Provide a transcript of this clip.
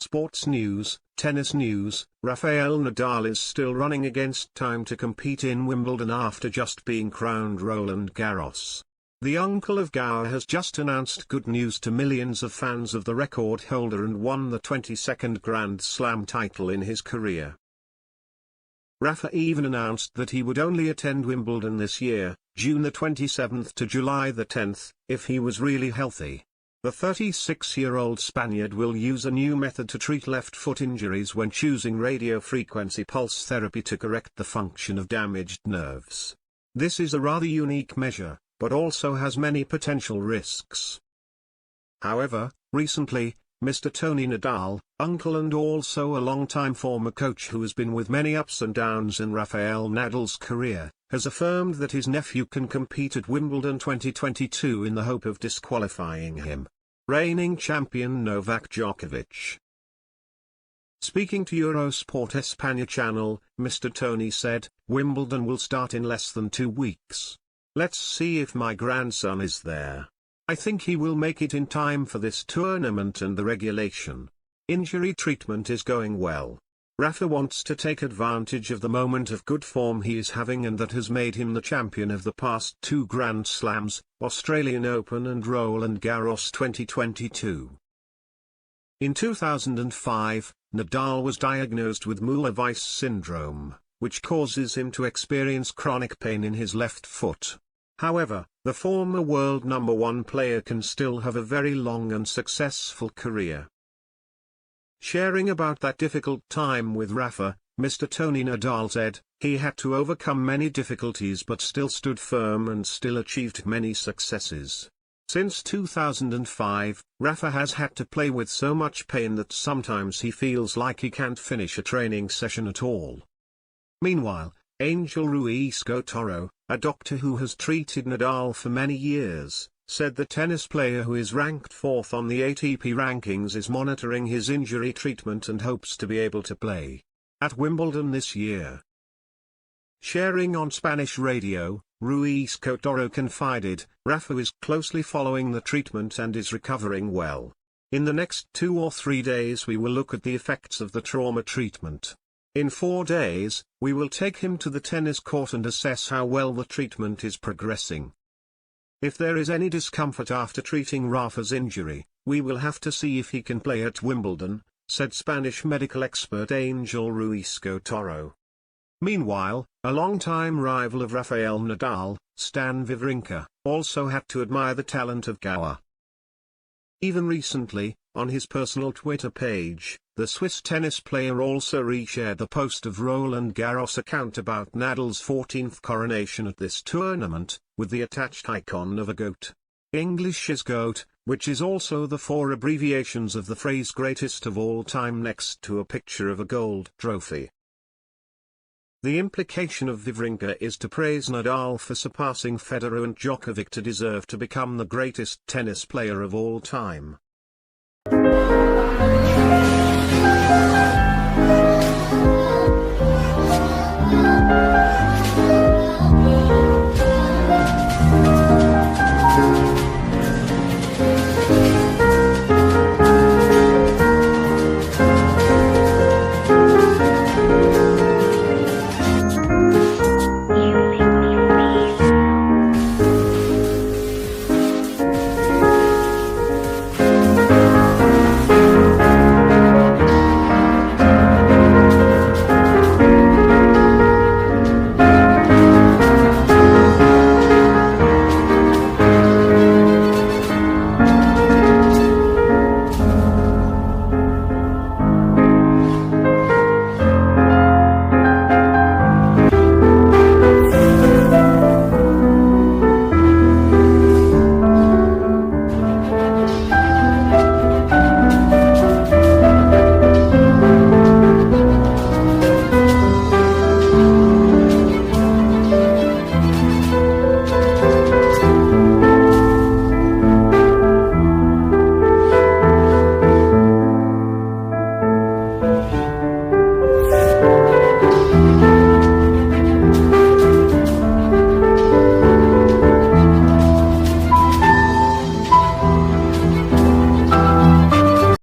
Sports news, tennis news. Rafael Nadal is still running against time to compete in Wimbledon after just being crowned Roland Garros. The uncle of Gower has just announced good news to millions of fans of the record holder and won the 22nd Grand Slam title in his career. Rafa even announced that he would only attend Wimbledon this year, June the 27th to July the 10th, if he was really healthy. The 36-year-old Spaniard will use a new method to treat left foot injuries when choosing radiofrequency pulse therapy to correct the function of damaged nerves. This is a rather unique measure, but also has many potential risks. However, recently, Mr. Tony Nadal, uncle and also a long-time former coach who has been with many ups and downs in Rafael Nadal's career, has affirmed that his nephew can compete at Wimbledon 2022 in the hope of disqualifying him. Reigning champion Novak Djokovic. Speaking to Eurosport España channel, Mr. Tony said, "Wimbledon will start in less than 2 weeks. Let's see if my grandson is there. I think he will make it in time for this tournament and the regulation. Injury treatment is going well. Rafa wants to take advantage of the moment of good form he is having and that has made him the champion of the past 2 Grand Slams, Australian Open and Roland Garros 2022. In 2005, Nadal was diagnosed with Müller-Weiss syndrome, which causes him to experience chronic pain in his left foot. However, the former world number 1 player can still have a very long and successful career." Sharing about that difficult time with Rafa, Mr. Tony Nadal said, "He had to overcome many difficulties but still stood firm and still achieved many successes. Since 2005, Rafa has had to play with so much pain that sometimes he feels like he can't finish a training session at all." Meanwhile, Angel Ruiz Toro, a doctor who has treated Nadal for many years, said the tennis player who is ranked 4th on the ATP rankings is monitoring his injury treatment and hopes to be able to play at Wimbledon this year. Sharing on Spanish radio, Ruiz Toro confided, "Rafa is closely following the treatment and is recovering well. In the next 2 or 3 days we will look at the effects of the trauma treatment. In 4 days, we will take him to the tennis court and assess how well the treatment is progressing. If there is any discomfort after treating Rafa's injury, we will have to see if he can play at Wimbledon," said Spanish medical expert Angel Ruiz Toro. Meanwhile, a longtime rival of Rafael Nadal, Stan Wawrinka, also had to admire the talent of Gower. Even recently, on his personal Twitter page, the Swiss tennis player also reshared the post of Roland Garros account about Nadal's 14th coronation at this tournament, with the attached icon of a goat. English is GOAT, which is also the 4 abbreviations of the phrase greatest of all time next to a picture of a gold trophy. The implication of Wawrinka is to praise Nadal for surpassing Federer and Djokovic to deserve to become the greatest tennis player of all time.